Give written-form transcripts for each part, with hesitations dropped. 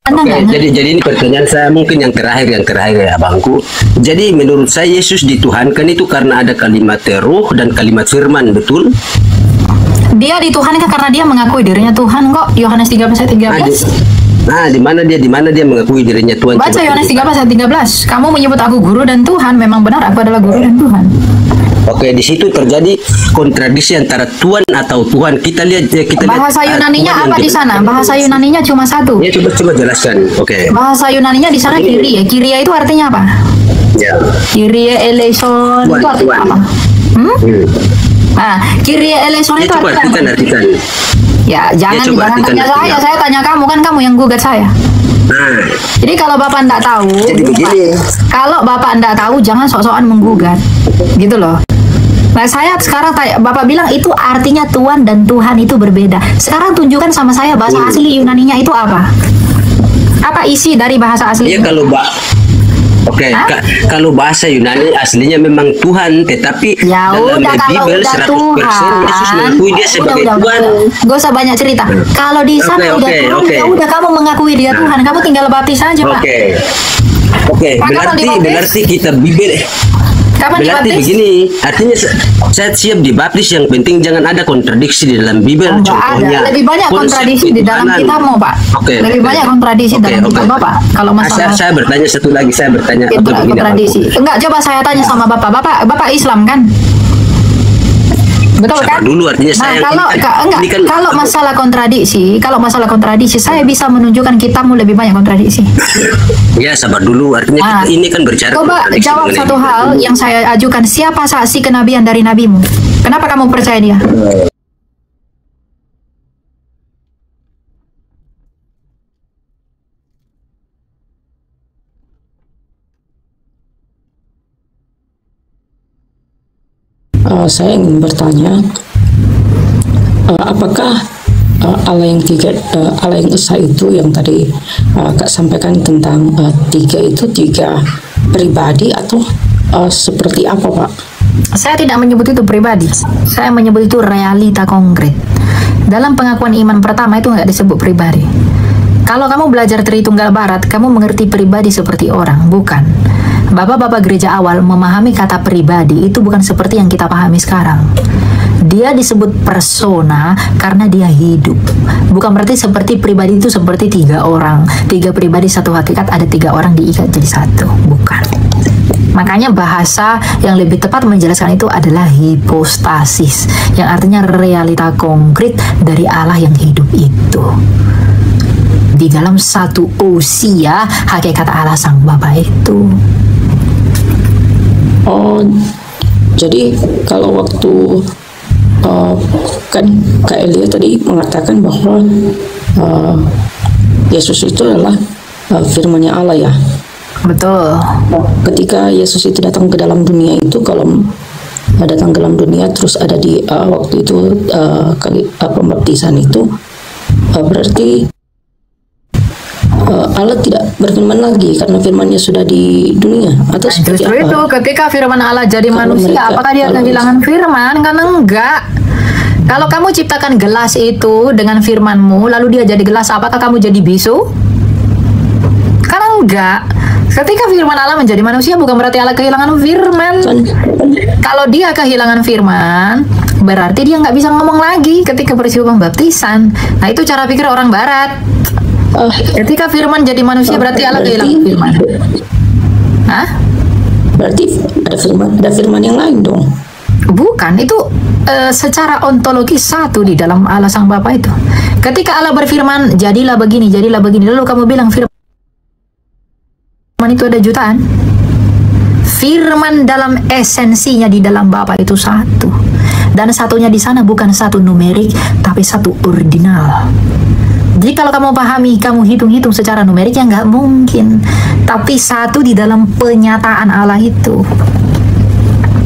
Anda Oke, nggak ngerti. jadi ini pertanyaan saya mungkin yang terakhir ya abangku. Jadi menurut saya Yesus dituhankan itu karena ada kalimat ruh dan kalimat firman, betul? Dia dituhankan karena dia mengakui dirinya Tuhan kok. Yohanes 13 ayat Nah, 13. di mana dia mengakui dirinya Tuhan? Baca Coba Yohanes kita. 13 ayat 13. Kamu menyebut aku guru dan Tuhan, memang benar aku adalah guru dan Tuhan. Oke, di situ terjadi kontradiksi antara Tuhan atau Tuhan. Kita lihat Bahasa Yunaninya Tuhan apa yang di sana? Bahasa Yunaninya cuma satu. Ya, coba jelaskan. Oke. Bahasa Yunaninya di sana Kyrie. Kyrie itu artinya apa? Ya. Kyrie eleison Tuhan, itu artinya Tuhan. apa? Hmm? Hmm. Nah, Kyrie eleison Ya, itu coba artinya apa? artikan. Ya, jangan coba jangan artikan tanya saya. artinya. Saya tanya kamu, kan kamu yang gugat saya. Nah, Jadi kalau Bapak enggak tahu, jadi begini. kalau Bapak enggak tahu jangan sok-sokan menggugat. Gitu loh. Nah, saya sekarang tanya, Bapak bilang itu artinya Tuhan dan Tuhan itu berbeda. Sekarang tunjukkan sama saya bahasa asli Yunaninya itu apa? Apa isi dari bahasa asli? Ya kalau Oke, Hah? kalau bahasa Yunani aslinya memang Tuhan, tetapi Ya dalam udah, kalau Bible udah 100% Yesus mengakui dia sebagai Tuhan. Gak usah banyak cerita. Kalau di sana Oke, udah oke, Tuhan, oke. ya udah kamu mengakui dia Tuhan. Kamu tinggal baptis aja, Pak. Oke, Pak, kapan dibaptis? berarti kita Bible. Kapan Berarti dibaptis? begini, artinya saya siap dibaptis, yang penting jangan ada kontradiksi di dalam Bible. Oh, nggak Contohnya, ada. Lebih banyak konsep kontradiksi di dalam ketuhanan. kitabmu, Pak. Oke, Lebih oke. banyak kontradiksi Oke, dalam oke. kitab Bapak. Kalau masalah Saya bertanya satu lagi, itu begini, kontradiksi. Abangku. Enggak, coba saya tanya sama Bapak. Bapak Islam kan? Betul Sabar kan? dulu, artinya Nah, saya kalau enggak, ini kan kalau masalah kontradiksi, saya bisa menunjukkan kitabmu lebih banyak kontradiksi. ya sabar dulu, artinya Nah, ini kan berbicara Coba kontradiksi jawab mengenai satu Bible. hal yang saya ajukan. Siapa saksi kenabian dari nabimu? Kenapa kamu percaya dia? Saya ingin bertanya, apakah Allah yang tiga, Allah yang esa itu yang tadi Kak sampaikan tentang tiga itu tiga pribadi atau seperti apa, Pak? Saya tidak menyebut itu pribadi. Saya menyebut itu realita konkret. Dalam pengakuan iman pertama itu nggak disebut pribadi. Kalau kamu belajar Tritunggal Barat, kamu mengerti pribadi seperti orang, bukan. Bapak-bapak gereja awal memahami kata pribadi itu bukan seperti yang kita pahami sekarang. Dia disebut persona karena dia hidup. Bukan berarti seperti pribadi itu seperti tiga orang. Tiga pribadi satu hakikat, ada tiga orang diikat jadi satu. Bukan. Makanya bahasa yang lebih tepat menjelaskan itu adalah hipostasis, yang artinya realita konkret dari Allah yang hidup itu. Di dalam satu usia hakikat Allah Sang Bapa itu. Oh, jadi kalau waktu kan Kak Elia tadi mengatakan bahwa Yesus itu adalah firman-Nya Allah ya. Betul. Ketika Yesus itu datang ke dalam dunia itu, kalau datang ke dalam dunia terus ada di waktu itu pembaptisan itu, berarti Allah tidak berfirman lagi karena firman-Nya sudah di dunia, atau seperti Justru apa? itu ketika firman Allah jadi Kalau manusia, mereka- apakah dia kalau- kehilangan firman? Kan enggak. Kalau kamu ciptakan gelas itu dengan firmanmu, lalu dia jadi gelas, apakah kamu jadi bisu? Kan enggak. Ketika firman Allah menjadi manusia, bukan berarti Allah kehilangan firman. Kalau dia kehilangan firman, berarti dia nggak bisa ngomong lagi ketika peristiwa pembaptisan. Nah, itu cara pikir orang Barat. Ketika firman jadi manusia, berarti Allah kehilangan firman. Hah? Berarti ada firman yang lain dong. Bukan, itu secara ontologis satu di dalam Allah Sang Bapa itu. Ketika Allah berfirman, jadilah begini, lalu kamu bilang firman itu ada jutaan. Firman dalam esensinya di dalam Bapa itu satu. Dan satunya di sana bukan satu numerik, tapi satu ordinal. Jadi kalau kamu pahami, kamu hitung-hitung secara numerik ya nggak mungkin. Tapi satu di dalam penyataan Allah itu.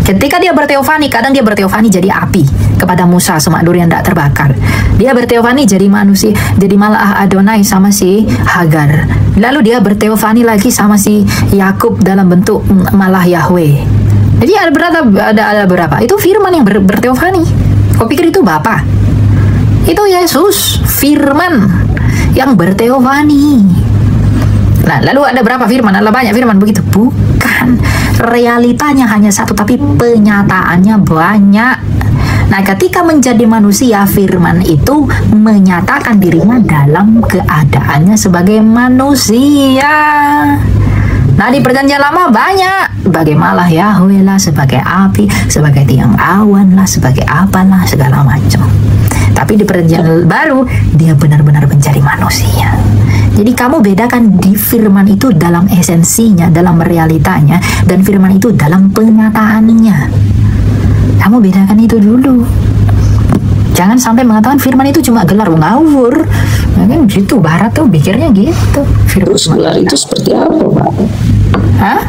Ketika dia berteofani, kadang dia berteofani jadi api kepada Musa, semak duri yang tidak terbakar. Dia berteofani jadi manusia, jadi malah Adonai sama si Hagar. Lalu dia berteofani lagi sama si Yakub dalam bentuk malah Yahweh. Jadi ada berapa? Itu firman yang berteofani. Kau pikir itu Bapa? Itu Yesus, firman yang berteofani. Nah, lalu ada berapa firman? Ada banyak firman begitu? Bukan. Realitanya hanya satu, tapi penyataannya banyak. Nah, ketika menjadi manusia, firman itu menyatakan dirinya dalam keadaannya sebagai manusia. Nah, di perjanjian lama banyak. Bagaimana Yahweh lah, sebagai api, sebagai tiang awan lah, sebagai apalah, segala macam. Tapi di perjanjian baru, dia benar-benar menjadi manusia. Jadi kamu bedakan di firman itu dalam esensinya, dalam realitanya, dan firman itu dalam penyataannya. Kamu bedakan itu dulu. Jangan sampai mengatakan firman itu cuma gelar ngawur. Nah, kan gitu, barat tuh pikirnya gitu. Terus gelar itu seperti apa, Pak? Hah?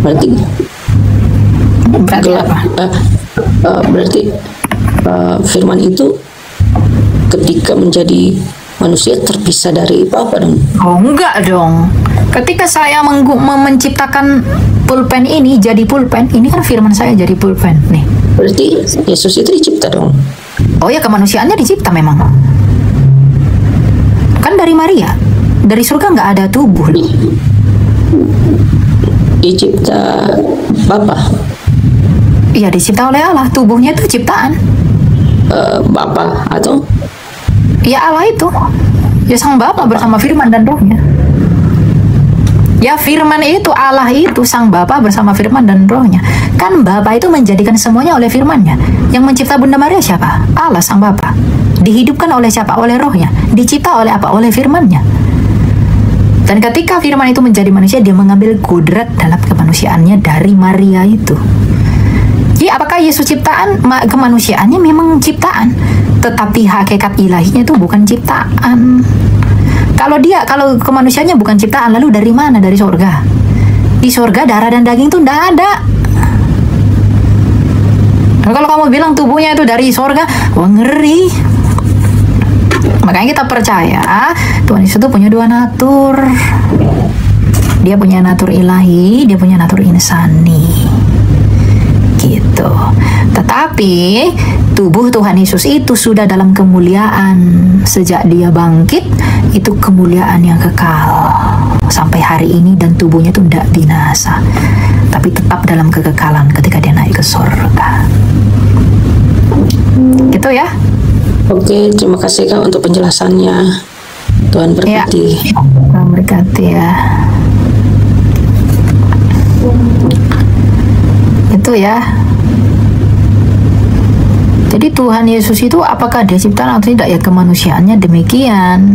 Berarti Berarti apa? Berarti firman itu ketika menjadi manusia terpisah dari apa dong? Oh, enggak dong. Ketika saya menciptakan pulpen ini jadi pulpen, ini kan firman saya jadi pulpen nih. Berarti Yesus itu dicipta dong? Oh ya, kemanusiaannya dicipta memang. Kan dari Maria, dari surga nggak ada tubuh. Dicipta Bapa? Iya, dicipta oleh Allah. Tubuhnya itu ciptaan. Bapa atau? Ya Allah itu. Ya sang Bapa bersama firman dan rohnya. Ya firman itu, Allah itu, sang Bapa bersama firman dan rohnya. Kan Bapa itu menjadikan semuanya oleh firmannya. Yang mencipta Bunda Maria siapa? Allah, sang Bapa. Dihidupkan oleh siapa? Oleh rohnya. Dicipta oleh apa? Oleh firmannya. Dan ketika firman itu menjadi manusia, dia mengambil kudrat dalam kemanusiaannya dari Maria itu. Jadi apakah Yesus ciptaan? Kemanusiaannya memang ciptaan, tetapi hakikat ilahinya itu bukan ciptaan. Kalau kemanusiaannya bukan ciptaan, lalu dari mana? Dari surga. Di surga darah dan daging itu tidak ada. Nah, kalau kamu bilang tubuhnya itu dari surga, wah ngeri. Makanya kita percaya Tuhan Yesus itu punya dua natur. Dia punya natur ilahi, dia punya natur insani. Gitu. Tetapi tubuh Tuhan Yesus itu sudah dalam kemuliaan sejak dia bangkit, itu kemuliaan yang kekal sampai hari ini, dan tubuhnya itu tidak binasa, tapi tetap dalam kekekalan ketika dia naik ke surga. Gitu ya. Oke, terima kasih Kak untuk penjelasannya. Tuhan berkati. Ya, Tuhan berkati ya. Itu ya. Jadi Tuhan Yesus itu apakah dia ciptaan atau tidak, ya kemanusiaannya demikian,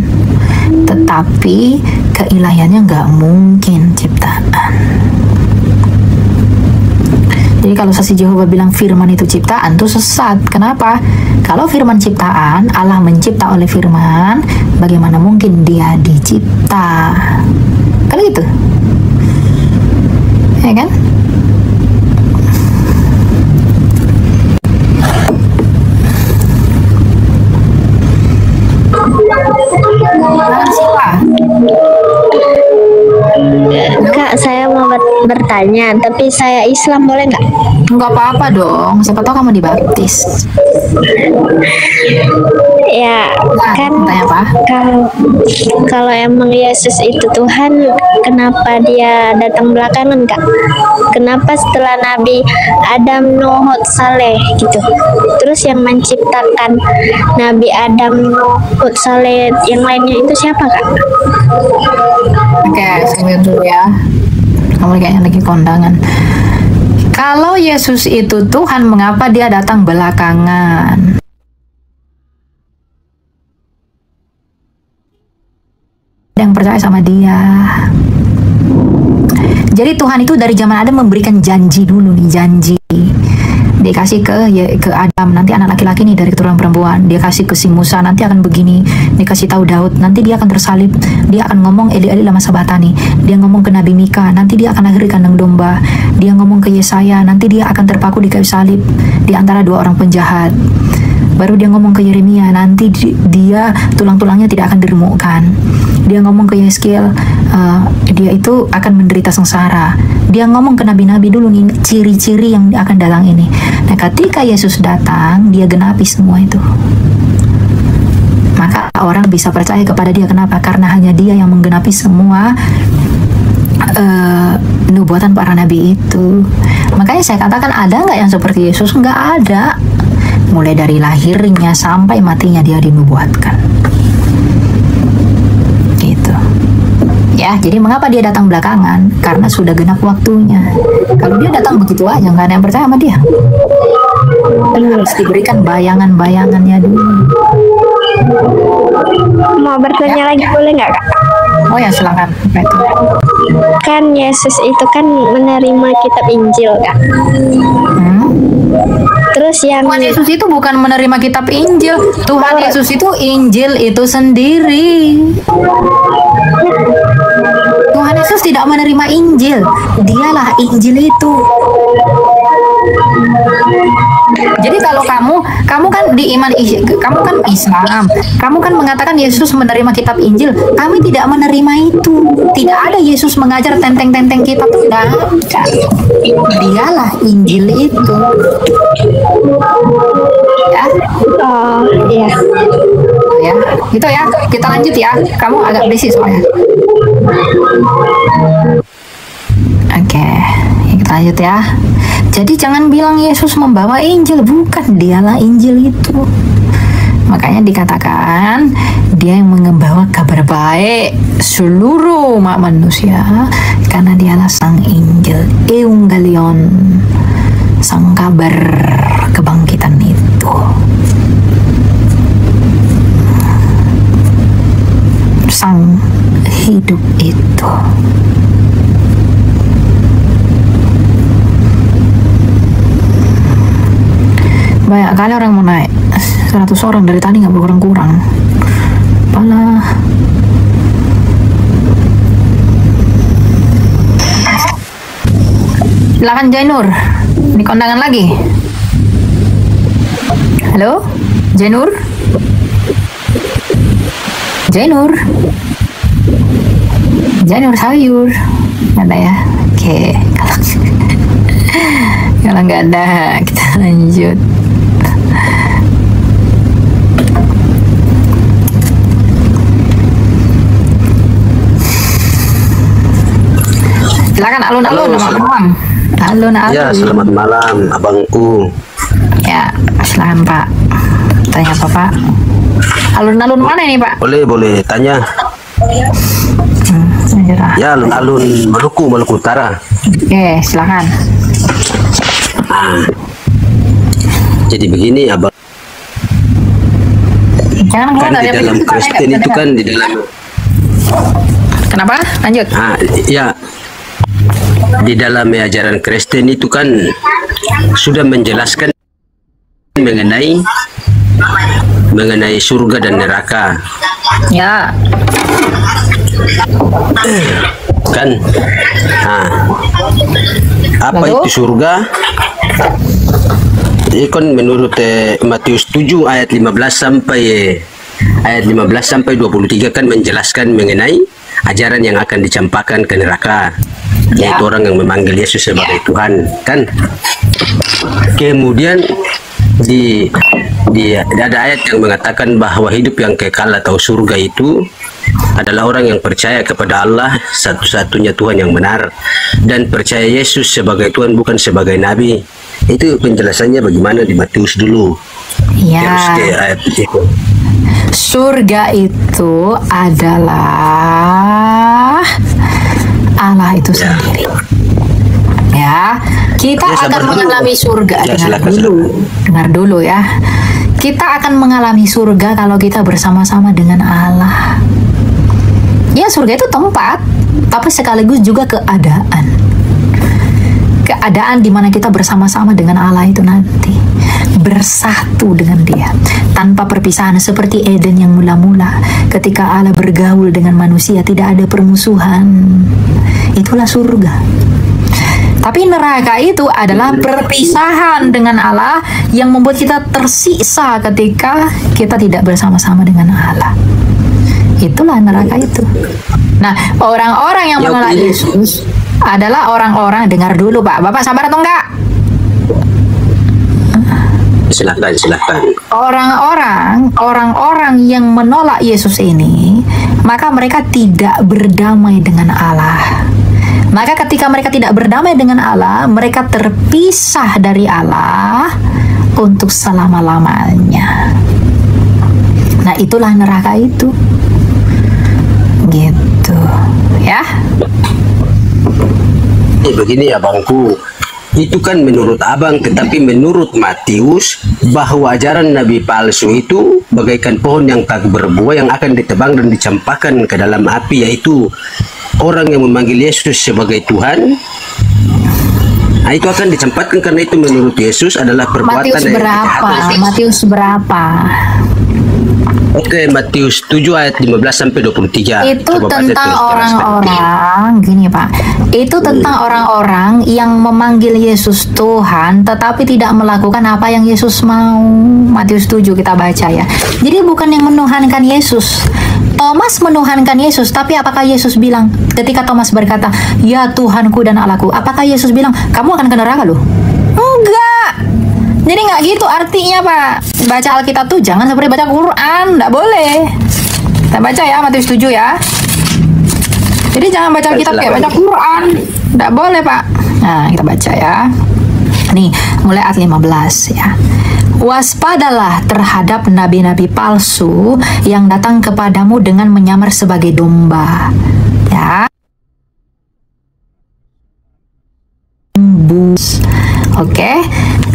tetapi keilahiannya nggak mungkin ciptaan. Jadi kalau saksi Yehova bilang firman itu ciptaan, itu sesat. Kenapa? Kalau firman ciptaan, Allah mencipta oleh firman, bagaimana mungkin dia dicipta? Kan gitu, ya kan? Kak, saya mau bertanya, tapi saya Islam, boleh nggak? Nggak apa-apa dong, siapa tahu kamu dibaptis. Ya, kan Tanya apa? kalau emang Yesus itu Tuhan, kenapa dia datang belakangan, Kak? Kenapa setelah Nabi Adam, Nuh, Saleh gitu? Terus yang menciptakan Nabi Adam, Nuh, Saleh yang lainnya itu siapa, Kak? Oke, saya dulu ya. Kamu kayaknya lagi kondangan. Kalau Yesus itu Tuhan, mengapa dia datang belakangan? Yang percaya sama dia. Jadi Tuhan itu dari zaman Adam memberikan janji dulu nih, janji. Dia kasih ke Adam, nanti anak laki-laki nih dari keturunan perempuan. Dia kasih ke si Musa, nanti akan begini. Dia kasih tahu Daud, nanti dia akan tersalib. Dia akan ngomong Eli Eli lama sabatani. Dia ngomong ke Nabi Mika, nanti dia akan lahir kandang domba. Dia ngomong ke Yesaya, nanti dia akan terpaku di kayu salib di antara dua orang penjahat. Baru dia ngomong ke Yeremia, nanti dia tulang-tulangnya tidak akan diremukkan. Dia ngomong ke Yeskiel, dia itu akan menderita sengsara. Dia ngomong ke nabi-nabi dulu nih, ciri-ciri yang akan datang ini. Nah, ketika Yesus datang, dia genapi semua itu. Maka orang bisa percaya kepada dia. Kenapa? Karena hanya dia yang menggenapi semua nubuatan para nabi itu. Makanya saya katakan, ada nggak yang seperti Yesus? Nggak ada. Mulai dari lahirnya sampai matinya dia dinubuatkan. Gitu. Ya, jadi mengapa dia datang belakangan? Karena sudah genap waktunya. Kalau dia datang begitu aja, nggak ada yang percaya sama dia. Harus diberikan bayangan-bayangannya dulu. Mau bertanya lagi boleh nggak, Kak? Oh ya, silakan. Apa itu? Kan Yesus itu kan menerima kitab Injil, Kak. Terus yang Tuhan Yesus itu bukan menerima kitab Injil. Tuhan Yesus itu Injil itu sendiri. Tuhan Yesus tidak menerima Injil. Dialah Injil itu. Jadi kalau kamu kan kamu kan Islam, kamu kan mengatakan Yesus menerima kitab Injil. Kami tidak menerima itu. Tidak ada Yesus mengajar tenteng-tenteng kitab itu. Tidak ada. Dialah Injil itu. Ya. oh iya. Ya, gitu ya. Kita lanjut ya. Kamu agak berisik soalnya. Oke, kita lanjut ya. Jadi jangan bilang Yesus membawa Injil, bukan, dialah Injil itu. Makanya dikatakan dia yang membawa kabar baik seluruh umat manusia, karena dialah sang Injil, Evangelion, sang kabar kebangkitan itu. Sang hidup itu. Banyak kali orang mau naik, 100 orang dari tadi nggak berkurang-kurang. Pala. Silakan Jainur, ini kondangan lagi. Halo, Jainur? Jainur? Jainur sayur. Nggak ada ya? Oke, kalau nggak ada, kita lanjut. Silakan alun-alun, Abang. Alun-alun. Ya, selamat malam, abangku. Ya, silakan Pak. Tanya apa Pak? Alun-alun mana ini Pak? Boleh tanya. Ya, alun-alun Maluku Utara. Oke, silakan. Jadi begini, abang. Jangan Kan di dalam Kristen itu kan di dalam. Kenapa? Lanjut. Ya. Di dalam ajaran Kristen itu kan sudah menjelaskan mengenai surga dan neraka. Ya. Kan. Apa Lalu? itu surga? Ini kan menurut Matius 7 ayat 15 sampai 23 kan menjelaskan mengenai ajaran yang akan dicampakkan ke neraka, yaitu orang yang memanggil Yesus sebagai Tuhan, kan? Kemudian ada ayat yang mengatakan bahwa hidup yang kekal atau surga itu adalah orang yang percaya kepada Allah satu-satunya Tuhan yang benar dan percaya Yesus sebagai Tuhan bukan sebagai nabi. Itu penjelasannya bagaimana di Matius dulu. Ya. Terus ke ayat itu. Surga itu adalah Allah itu sendiri. Ya, kita Ya, akan sabar dulu. mengalami surga. Ya, Dengar silakan, dulu, dengar dulu ya. Kita akan mengalami surga kalau kita bersama-sama dengan Allah. Ya, surga itu tempat, tapi sekaligus juga keadaan. Keadaan di mana kita bersama-sama dengan Allah itu nanti bersatu dengan Dia tanpa perpisahan, seperti Eden yang mula-mula ketika Allah bergaul dengan manusia tidak ada permusuhan. Itulah surga. Tapi neraka itu adalah perpisahan dengan Allah yang membuat kita tersiksa ketika kita tidak bersama-sama dengan Allah. Itulah neraka itu. Nah, orang-orang yang menolak Yesus adalah orang-orang, dengar dulu Pak. Bapak sabar atau enggak? Silakan. Orang-orang yang menolak Yesus ini, maka mereka tidak berdamai dengan Allah. Maka ketika mereka tidak berdamai dengan Allah, mereka terpisah dari Allah untuk selama-lamanya. Nah, itulah neraka itu. Gitu, ya. Begini ya Bangku, itu kan menurut abang, tetapi menurut Matius bahwa ajaran nabi palsu itu bagaikan pohon yang tak berbuah yang akan ditebang dan dicampakkan ke dalam api, yaitu orang yang memanggil Yesus sebagai Tuhan. Nah, itu akan dicampakkan karena itu menurut Yesus adalah perbuatan Matius berapa? Oke, Matius 7 ayat 15 sampai 23. Itu tentang orang-orang, gini Pak. Itu tentang orang-orang yang memanggil Yesus Tuhan tetapi tidak melakukan apa yang Yesus mau. Matius 7 kita baca ya. Jadi bukan yang menuhankan Yesus. Thomas menuhankan Yesus, tapi apakah Yesus bilang ketika Thomas berkata, "Ya Tuhanku dan Allahku," apakah Yesus bilang, "Kamu akan ke neraka loh"? Enggak. Jadi nggak gitu artinya Pak. Baca Alkitab tuh jangan seperti baca Quran, nggak boleh. Kita baca ya Matius 7 ya. Jadi jangan baca Alkitab kayak baca Quran, nggak boleh Pak. Nah kita baca ya. Nih mulai ayat 15 ya. Waspadalah terhadap nabi-nabi palsu yang datang kepadamu dengan menyamar sebagai domba. Ya. Oke,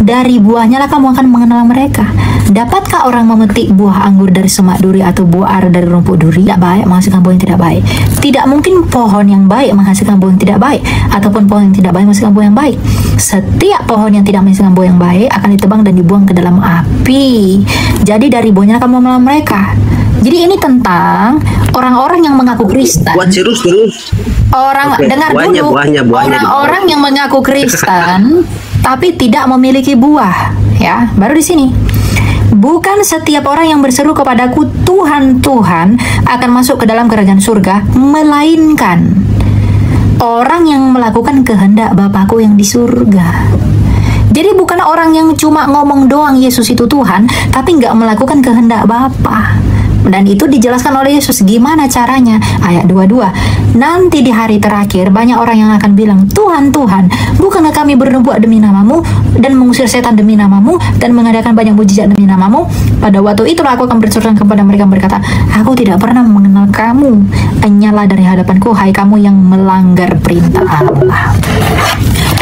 dari buahnya lah kamu akan mengenal mereka. Dapatkah orang memetik buah anggur dari semak duri atau buah ara dari rumput duri? Tidak baik menghasilkan buah yang tidak baik. Tidak mungkin pohon yang baik menghasilkan buah yang tidak baik, ataupun pohon yang tidak baik menghasilkan buah yang baik. Setiap pohon yang tidak menghasilkan buah yang baik akan ditebang dan dibuang ke dalam api. Jadi dari buahnya kamu mengenal mereka. Jadi ini tentang orang-orang yang mengaku Kristen. Terus. Dengar dulu. Orang-orang yang mengaku Kristen tapi tidak memiliki buah, ya. Baru di sini. Bukan setiap orang yang berseru kepadaku Tuhan, Tuhan akan masuk ke dalam kerajaan surga, melainkan orang yang melakukan kehendak Bapakku yang di surga. Jadi bukan orang yang cuma ngomong doang Yesus itu Tuhan, tapi nggak melakukan kehendak Bapa. Dan itu dijelaskan oleh Yesus gimana caranya. Ayat 22. Nanti di hari terakhir banyak orang yang akan bilang, Tuhan, Tuhan, bukankah kami bernubuat demi namamu dan mengusir setan demi namamu dan mengadakan banyak mujizat demi namamu? Pada waktu itulah aku akan berseru kepada mereka berkata, aku tidak pernah mengenal kamu. Enyalah dari hadapanku, hai kamu yang melanggar perintah Allah.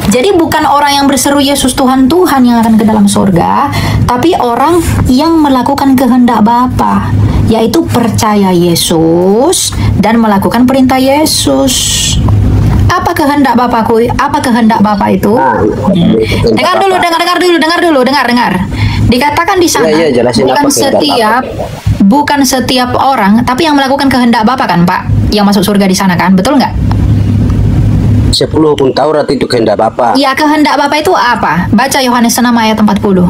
Jadi bukan orang yang berseru Yesus Tuhan, Tuhan yang akan ke dalam surga, tapi orang yang melakukan kehendak Bapa, yaitu percaya Yesus dan melakukan perintah Yesus. Apa kehendak Bapakku? Apa kehendak Bapa itu? Dengar dulu. Dikatakan di sana bukan setiap orang, tapi yang melakukan kehendak Bapa kan, Pak, yang masuk surga di sana kan, betul nggak? 10 pun Taurat itu kehendak Bapa. Ya, kehendak Bapa itu apa? Baca Yohanes 6 ayat 40.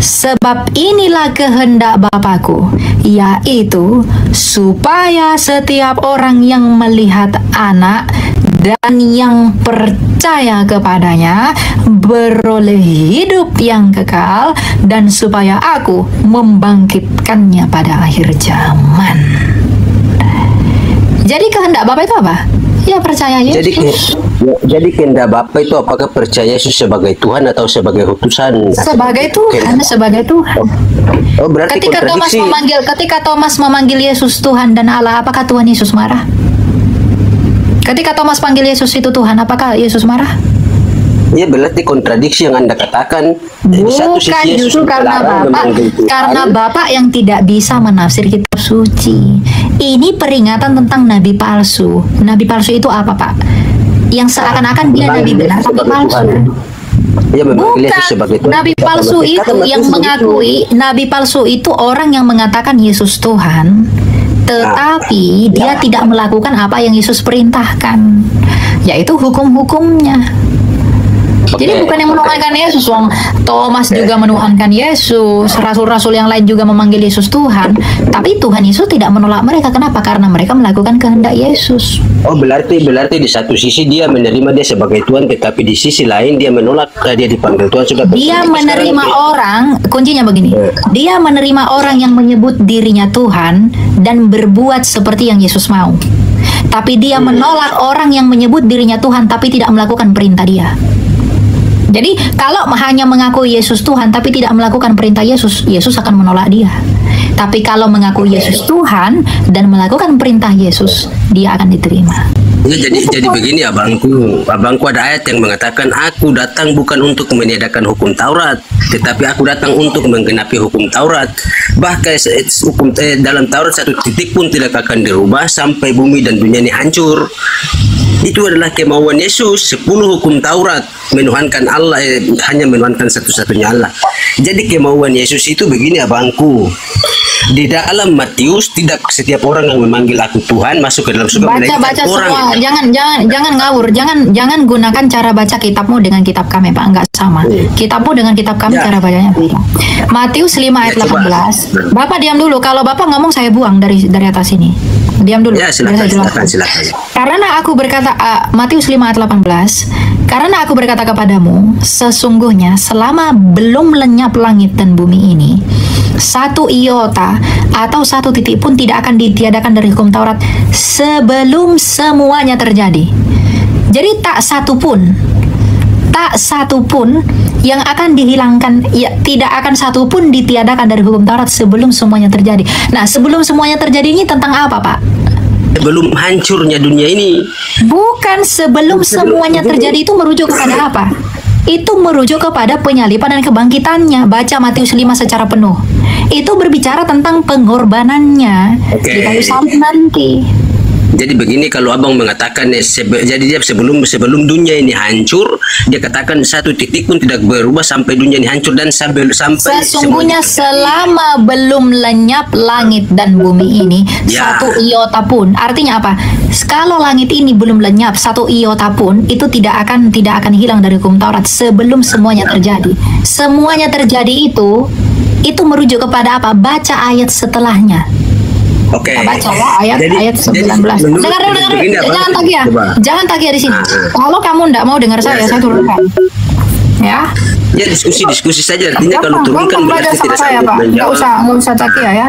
Sebab inilah kehendak Bapakku, yaitu supaya setiap orang yang melihat Anak dan yang percaya kepadanya beroleh hidup yang kekal, dan supaya aku membangkitkannya pada akhir zaman. Jadi kehendak Bapa itu apa? Ya percaya Yesus. Jadi kehendak Bapa itu apakah percaya Yesus sebagai Tuhan atau sebagai utusan? Sebagai Tuhan, sebagai Tuhan. Oh, berarti ketika Thomas memanggil Yesus Tuhan dan Allah, apakah Tuhan Yesus marah? Ketika Thomas panggil Yesus itu Tuhan, apakah Yesus marah? Ya, berarti kontradiksi yang Anda katakan. Bukan, justru karena Bapak yang tidak bisa menafsir kitab suci. Ini peringatan tentang nabi palsu. Nabi palsu itu apa, Pak? Yang seakan-akan dia nabi benar tapi palsu. Ya, bukan. Nabi palsu itu yang mengakui, nabi palsu itu orang yang mengatakan Yesus Tuhan, tetapi dia tidak melakukan apa yang Yesus perintahkan, yaitu hukum-hukumnya. Jadi bukan yang menuhankan Yesus, wong Thomas juga menuhankan Yesus, rasul-rasul yang lain juga memanggil Yesus Tuhan, tapi Tuhan Yesus tidak menolak mereka. Kenapa? Karena mereka melakukan kehendak Yesus. Oh, berarti di satu sisi dia menerima dia sebagai Tuhan, tetapi di sisi lain dia menolak dia dipanggil Tuhan sudah. Dia menerima orang, kuncinya begini. Dia menerima orang yang menyebut dirinya Tuhan dan berbuat seperti yang Yesus mau. Tapi dia menolak orang yang menyebut dirinya Tuhan tapi tidak melakukan perintah dia. Jadi kalau hanya mengaku Yesus Tuhan tapi tidak melakukan perintah Yesus, Yesus akan menolak dia. Tapi kalau mengaku Yesus Tuhan dan melakukan perintah Yesus, dia akan diterima. Ya, jadi begini abangku ada ayat yang mengatakan, aku datang bukan untuk meniadakan hukum Taurat, tetapi aku datang untuk menggenapi hukum Taurat. Bahkan dalam Taurat satu titik pun tidak akan dirubah sampai bumi dan dunia ini hancur. Itu adalah kemauan Yesus. 10 hukum Taurat menuhankan Allah, hanya menuhankan satu-satunya Allah. Jadi kemauan Yesus itu begini abangku. Di dalam Matius, tidak setiap orang yang memanggil aku Tuhan masuk ke dalam surga. Baca semua, jangan ngawur, jangan gunakan cara baca kitabmu dengan kitab kami, Pak, enggak sama. Kitabmu dengan kitab kami cara bacanya. Matius 5 ayat 18. Bapak diam dulu, kalau Bapak ngomong saya buang dari atas ini. Diam dulu. Ya, silakan. Karena aku berkata, Matius 5 ayat 18, karena aku berkata kepadamu, sesungguhnya selama belum lenyap langit dan bumi ini, satu iota atau satu titik pun tidak akan ditiadakan dari hukum Taurat sebelum semuanya terjadi. Jadi tak satu pun yang akan dihilangkan, ya, tidak akan satu pun ditiadakan dari hukum Taurat sebelum semuanya terjadi. Nah, sebelum semuanya terjadi ini tentang apa, Pak? Sebelum hancurnya dunia ini. Bukan, sebelum semuanya terjadi itu merujuk kepada apa? Itu merujuk kepada penyaliban dan kebangkitannya. Baca Matius 5 secara penuh. Itu berbicara tentang pengorbanannya di kayu salib nanti. Jadi begini, kalau abang mengatakan jadi dia sebelum dunia ini hancur, dia katakan satu titik pun tidak berubah sampai dunia ini hancur, dan sampai sesungguhnya selama belum lenyap langit dan bumi ini, satu iota pun. Artinya apa? Kalau langit ini belum lenyap satu iota pun, itu tidak akan hilang dari hukum Taurat sebelum semuanya terjadi. Semuanya terjadi itu merujuk kepada apa? Baca ayat setelahnya. Oke. Baca ya ayat 19. Dengar, jangan tagih ya. Jangan tagih di sini. Kalau kamu enggak mau dengar saya turunkan. Ya. Ya, diskusi saja. Artinya kalau turunkan berarti tidak saya, Pak. Enggak usah tagih ya.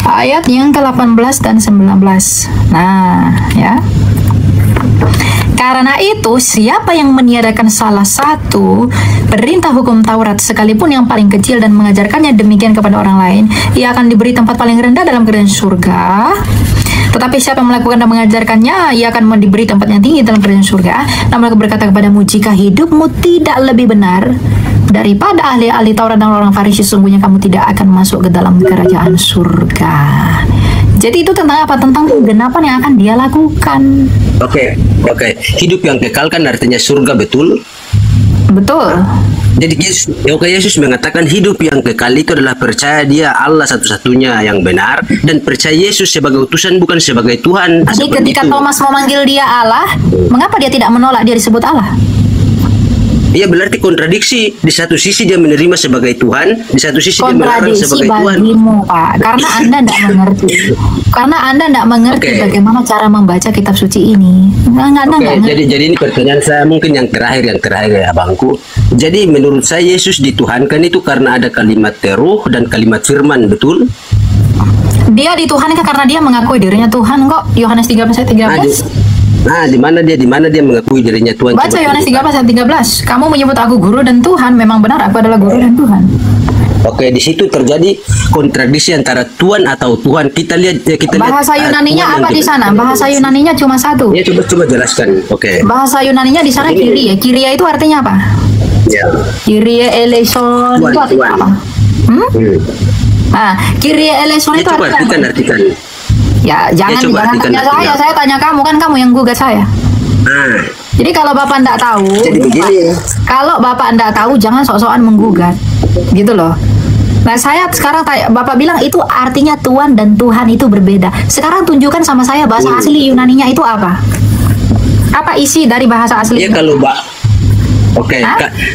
Ayat yang ke-18 dan 19. Nah, ya. Karena itu, siapa yang meniadakan salah satu perintah hukum Taurat, sekalipun yang paling kecil, dan mengajarkannya demikian kepada orang lain, ia akan diberi tempat paling rendah dalam kerajaan surga. Tetapi siapa yang melakukan dan mengajarkannya, ia akan diberi tempat yang tinggi dalam kerajaan surga. Namun aku berkata kepadamu, jika hidupmu tidak lebih benar daripada ahli-ahli Taurat dan orang Farisi, sungguhnya kamu tidak akan masuk ke dalam kerajaan surga. Jadi itu tentang apa? Tentang penggenapan yang akan dia lakukan. Oke. Hidup yang kekal kan artinya surga, betul? Betul. Jadi Yesus mengatakan hidup yang kekal itu adalah percaya dia Allah satu-satunya yang benar, dan percaya Yesus sebagai utusan bukan sebagai Tuhan. Jadi ketika Thomas memanggil dia Allah, mengapa dia tidak menolak dia disebut Allah? Iya, berarti kontradiksi. Di satu sisi dia menerima sebagai Tuhan, di satu sisi dia melarang sebagai Tuhan. Bagimu, Pak, karena Anda tidak mengerti. Karena Anda tidak mengerti bagaimana cara membaca kitab suci ini. Jadi ini pertanyaan saya mungkin yang terakhir ya abangku. Jadi menurut saya Yesus dituhankan itu karena ada kalimat Ruh dan kalimat firman, betul? Dia dituhankan karena dia mengakui dirinya Tuhan kok. Yohanes 13:13. Nah, di mana dia mengakui dirinya Tuhan? Baca Yohanes 13:13. Kamu menyebut aku guru dan Tuhan, memang benar aku adalah guru dan Tuhan. Oke, di situ terjadi kontradiksi antara Tuhan atau Tuhan. Kita lihat bahasa Yunaninya apa di sana? Bahasa Yunaninya cuma satu. Ya, coba jelaskan. Oke. Bahasa Yunaninya di sana Kyrie. Kyrie itu artinya apa? Ya. Kyrie eleison itu artinya apa? Nah, Kyrie eleison itu artinya apa? Artikan. Ya, jangan tanya saya tanya kamu, kan kamu yang gugat saya. Jadi kalau Bapak enggak tahu, kalau Bapak enggak tahu jangan sok-sokan menggugat. Gitu loh. Nah, saya sekarang Bapak bilang itu artinya Tuhan dan Tuhan itu berbeda. Sekarang tunjukkan sama saya bahasa asli Yunaninya itu apa? Apa isi dari bahasa asli? Ya, Oke,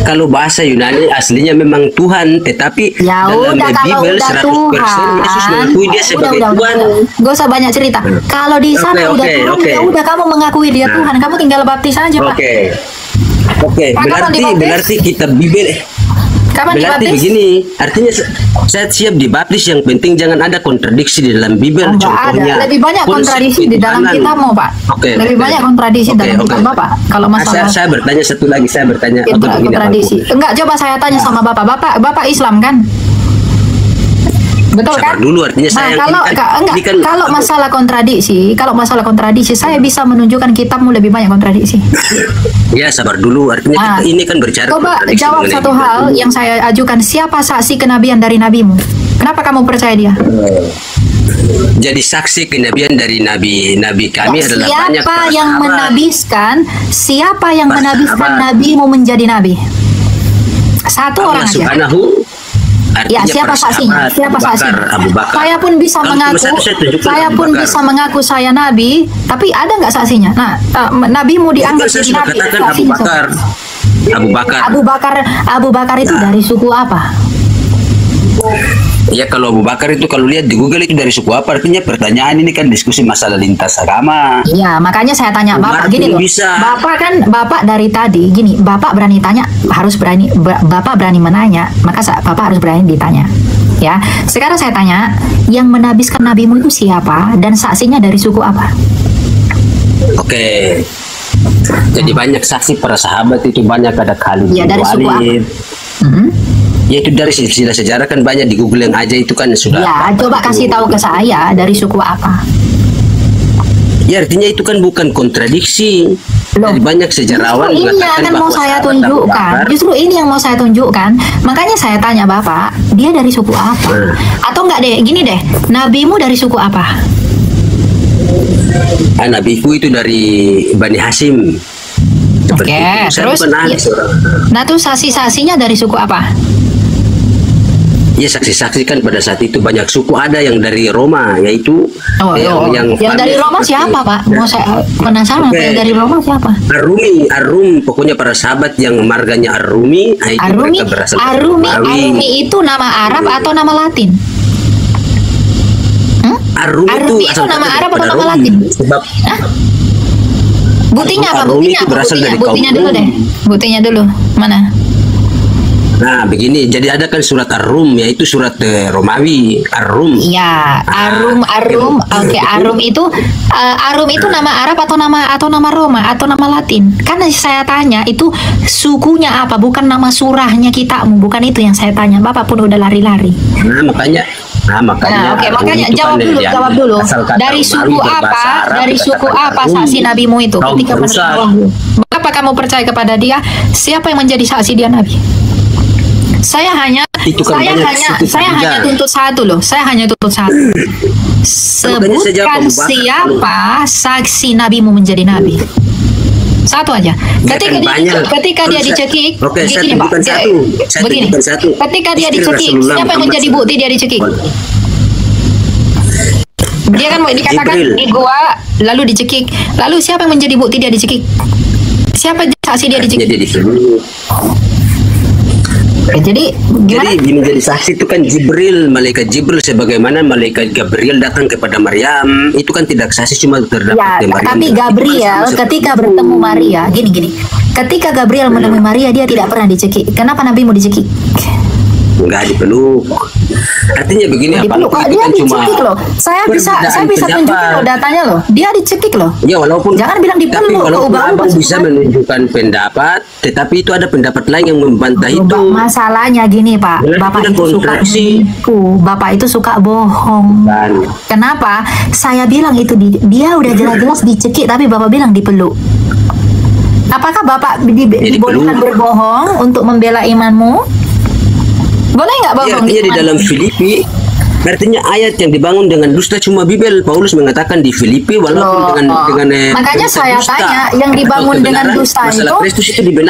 kalau bahasa Yunani aslinya memang Tuhan, tetapi Ya dalam udah, kalau Bible udah 100% Yesus mengakui dia sebagai Tuhan. Gak usah banyak cerita. Kalau di sana udah Tuhan, ya udah kamu mengakui dia Tuhan, kamu tinggal baptis aja, Pak. Oke, berarti kita Bible. Kapan Berarti dibaptis? begini, artinya saya siap dibaptis, yang penting jangan ada kontradiksi di dalam Bible. Enggak Contohnya, ada. Lebih banyak kontradiksi di dalam kitabmu, Pak. Lebih banyak kontradiksi dalam kitab Bapak. Kalau masalah saya bertanya satu lagi, saya bertanya itu kontradiksi. Enggak, coba saya tanya sama Bapak. Bapak Islam kan? Betul kan? Sabar dulu, artinya saya kalau masalah kontradiksi, saya bisa menunjukkan kitabmu lebih banyak kontradiksi. Ya, sabar dulu, artinya ini kan berbicara. Coba jawab satu hal yang saya ajukan, siapa saksi kenabian dari nabimu? Kenapa kamu percaya dia? Jadi saksi kenabian dari nabi kami adalah banyak siapa yang menabiskan? Siapa yang menabiskan nabimu menjadi nabi? Satu Allah orang aja. Subhanahu. Ya, siapa saksinya? Siapa saksinya? Abu Bakar. Saya pun bisa bisa mengaku saya nabi, tapi ada nggak saksinya? Nah, nabimu dianggap jadi nabi. Abu Bakar itu dari suku apa? Ya, kalau Abu Bakar itu kalau lihat di Google itu dari suku apa, artinya pertanyaan ini kan diskusi masalah lintas agama. Iya, makanya saya tanya Bapak gini loh. Bapak dari tadi gini, Bapak berani tanya, Bapak berani menanya, maka Bapak harus berani ditanya. Ya, sekarang saya tanya, yang menabiskan nabimu itu siapa dan saksinya dari suku apa? Oke. Jadi banyak saksi para sahabat itu, banyak ada Khalid bin dari suku apa? Ya, itu dari silsilah sejarah kan banyak di Google yang aja itu kan sudah. Ya, coba kasih tahu ke saya dari suku apa. Ya, artinya itu kan bukan kontradiksi. Dari banyak sejarawan ini yang mau saya tunjukkan. Justru ini yang mau saya tunjukkan. Makanya saya tanya Bapak, dia dari suku apa? Atau enggak deh, gini deh, nabimu dari suku apa? Nabiku itu dari Bani Hashim. Oke, terus nah tuh saksi-saksinya dari suku apa? Ya, saksi-saksi kan pada saat itu banyak suku, ada yang dari Roma, yaitu yang dari Roma siapa, Pak? Mau saya penasaran, yang dari Roma siapa? Arum, pokoknya para sahabat yang marganya Arumi. Arumi itu nama Arab atau nama Latin? Arumi itu nama Arab atau nama Latin? Buktinya apa? Buktinya dulu. Mana? Nah, begini, jadi ada kan surat Ar-Rum, yaitu surat Romawi, Ar-Rum. Iya, Arum. Oke, Arum itu nama Arab atau nama Roma atau nama Latin? Karena saya tanya itu sukunya apa, bukan nama surahnya kitabmu, bukan itu yang saya tanya. Bapak pun udah lari-lari. Makanya jawab dulu. Dari suku apa saksi nabimu itu ketika menerima? Apa kamu percaya kepada dia? Siapa yang menjadi saksi dia nabi? Saya hanya tuntut satu loh. Sebutkan siapa saksi nabimu menjadi nabi. Satu aja. Ketika dia dicekik, begini. Ketika dia dicekik, siapa yang menjadi bukti dia dicekik? Dia kan mau dikatakan di gua, lalu dicekik. Lalu siapa yang menjadi bukti dia dicekik? Siapa saksi dia dicekik? Jadi menjadi saksi itu kan malaikat Jibril, sebagaimana malaikat Gabriel datang kepada Maryam, itu kan tidak saksi, cuma terdapat Maryam. Tapi Gabriel ketika bertemu Maria, gini. Ketika Gabriel menemui Maria, dia tidak pernah dicekik. Kenapa nabimu dicekik? Enggak dipeluk. Artinya begini, dia dicekik loh. Saya bisa tunjukin loh datanya loh. Dia dicekik loh. Ya, walaupun jangan bilang dipeluk. Walaupun abang bisa menunjukkan pendapat, tetapi itu ada pendapat lain yang membantah itu. Masalahnya gini, Pak. Bapak itu suka bohong. Kenapa? Saya bilang itu dia udah jelas-jelas dicekik, tapi Bapak bilang dipeluk. Apakah Bapak dibolehkan berbohong untuk membela imanmu? Boleh nggak bohong? Artinya di dalam Filipi, artinya ayat yang dibangun dengan dusta cuma Bible. Paulus mengatakan di Filipi walaupun dengan makanya saya tanya, yang dibangun dengan dusta itu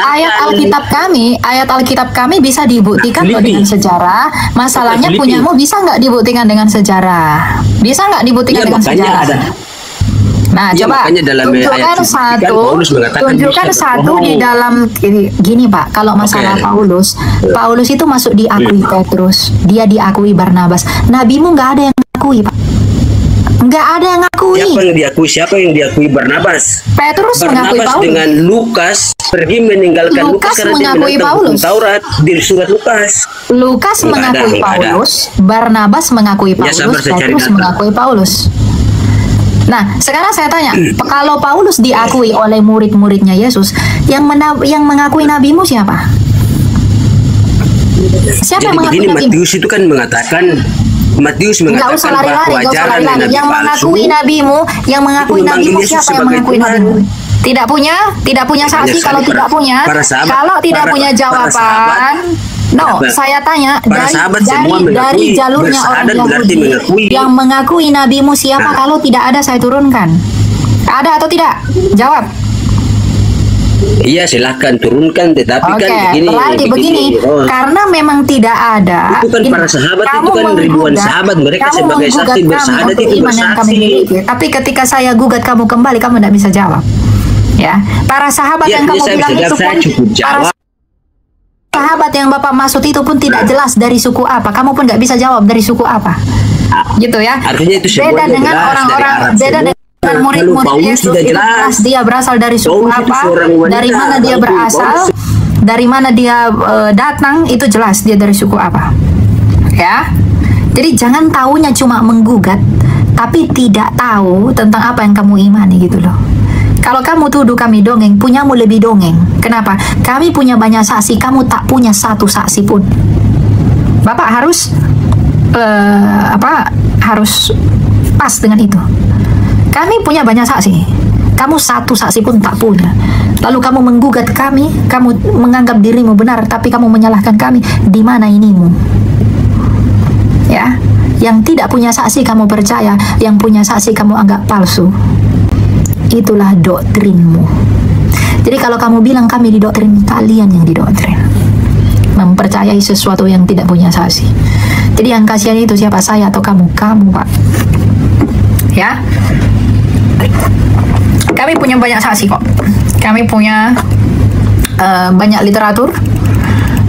ayat Alkitab kami bisa dibuktikan dengan sejarah. Masalahnya punyamu bisa nggak dibuktikan dengan sejarah? Bisa nggak dibuktikan dengan sejarah? Nah, Ya, coba makanya dalam ayat tunjukkan 7 kan satu, Paulus mengatakan tunjukkan bisa satu berbohong. di dalam gini Pak. Kalau masalah Oke. Paulus itu masuk diakui Petrus, dia diakui Barnabas. Nabimu nggak ada yang ngakui Pak, nggak ada yang ngakui. Siapa yang diakui Barnabas? Petrus mengakui Barnabas Paulus. dengan Lukas pergi meninggalkan Lukas Lukas karena dia mengakui menentang hukum Paulus. Taurat di surat Lukas. Lukas Nggak ada, mengakui nggak ada. Paulus, Barnabas mengakui Ya, Paulus, sabar, saya cari Petrus data. mengakui Paulus. Nah, sekarang saya tanya, kalau Paulus diakui oleh murid-muridnya Yesus, yang mengakui nabimu siapa? Siapa Jadi yang mengakui begini, nabimu? Matius itu kan mengatakan Nggak usah lari-lari, nggak usah lari-lari. Yang mengakui nabimu, yang mengakui itu memanggil nabimu Yesus siapa yang sebagai mengakui Tuhan. nabimu? Tidak punya saksi. Kalau tidak punya, kalau tidak punya jawaban, no, saya tanya dari jalurnya orang Yahudi yang mengakui nabimu siapa? Kalau tidak ada, saya turunkan. Ada atau tidak? Jawab. Iya, silahkan turunkan, tetapi Oke, kan berarti begini, karena memang tidak ada. Itu kan ini, para sahabat, kamu itu kan ribuan menggugat- sahabat, mereka kamu sebagai menggugat saksi kami bersahadat untuk itu iman yang kami bersaksi. miliki. Tapi ketika saya gugat kamu kembali, kamu tidak bisa jawab. Ya, para sahabat Ya, yang kamu saya bilang bisa itu jawab, saya pun, cukup para jawab. sahabat yang Bapak maksud itu pun tidak jelas dari suku apa. Kamu pun nggak bisa jawab dari suku apa. Gitu ya. Artinya itu Beda semuanya dengan jelas, orang-orang, dari Arab beda semua. dengan Lalu murid-murid Paulus Yesus juga itu jelas. jelas dia berasal dari suku Paulus itu apa, seorang wanita. dari mana dia Paulus- berasal, dari mana dia datang, itu jelas dia dari suku apa. Ya. Jadi jangan taunya cuma menggugat, tapi tidak tahu tentang apa yang kamu imani gitu loh. Kalau kamu tuduh kami dongeng, punyamu lebih dongeng. Kenapa? Kami punya banyak saksi, kamu tak punya satu saksi pun. Bapak harus harus pas dengan itu. Kami punya banyak saksi, kamu satu saksi pun tak punya. Lalu kamu menggugat kami, kamu menganggap dirimu benar, tapi kamu menyalahkan kami. Di mana inimu? Ya, yang tidak punya saksi kamu percaya, yang punya saksi kamu anggap palsu. Itulah doktrinmu. Jadi kalau kamu bilang kami didoktrin, kalian yang didoktrin, mempercayai sesuatu yang tidak punya saksi. Jadi yang kasihan itu siapa, saya atau kamu? Kamu, Pak. Ya, kami punya banyak saksi kok. Kami punya banyak literatur.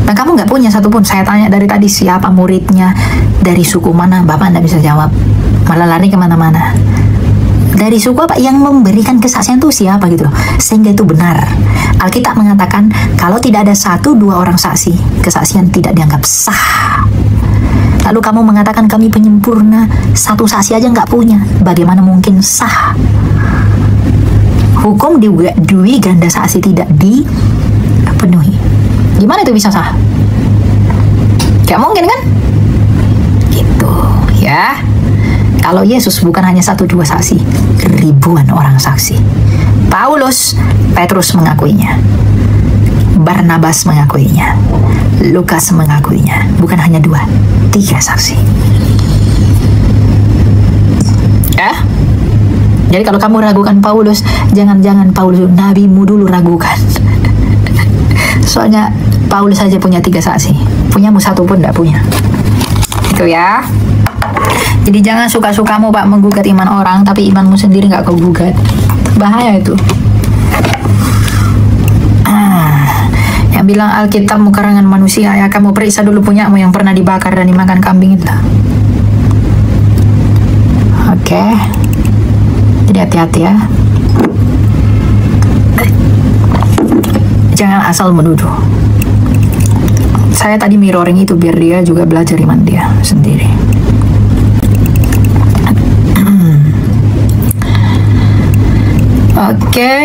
Dan kamu nggak punya satupun. Saya tanya dari tadi siapa muridnya, dari suku mana, Bapak nggak bisa jawab, malah lari kemana-mana. Dari suku apa yang memberikan kesaksian itu siapa gitu loh, sehingga itu benar. Alkitab mengatakan kalau tidak ada 1-2 orang saksi, kesaksian tidak dianggap sah. Lalu kamu mengatakan kami penyempurna, satu saksi aja nggak punya, bagaimana mungkin sah? Hukum dui ganda saksi tidak dipenuhi. Gimana itu bisa sah? Gak mungkin kan? Gitu ya. Kalau Yesus bukan hanya 1-2 saksi, ribuan orang saksi. Paulus, Petrus mengakuinya, Barnabas mengakuinya, Lukas mengakuinya. Bukan hanya 2-3 saksi. Ya. Jadi kalau kamu ragukan Paulus, jangan-jangan Paulus nabimu dulu ragukan. Soalnya Paulus saja punya 3 saksi, punyamu 1 pun tidak punya. Itu ya. Jadi jangan suka-sukamu Pak menggugat iman orang, tapi imanmu sendiri nggak kau gugat. Bahaya itu. Yang bilang Alkitabmu karangan manusia, ya kamu periksa dulu punyamu yang pernah dibakar dan dimakan kambing itu. Oke. Jadi hati-hati ya. Jangan asal menuduh. Saya tadi mirroring itu biar dia juga belajar iman dia sendiri. Oke.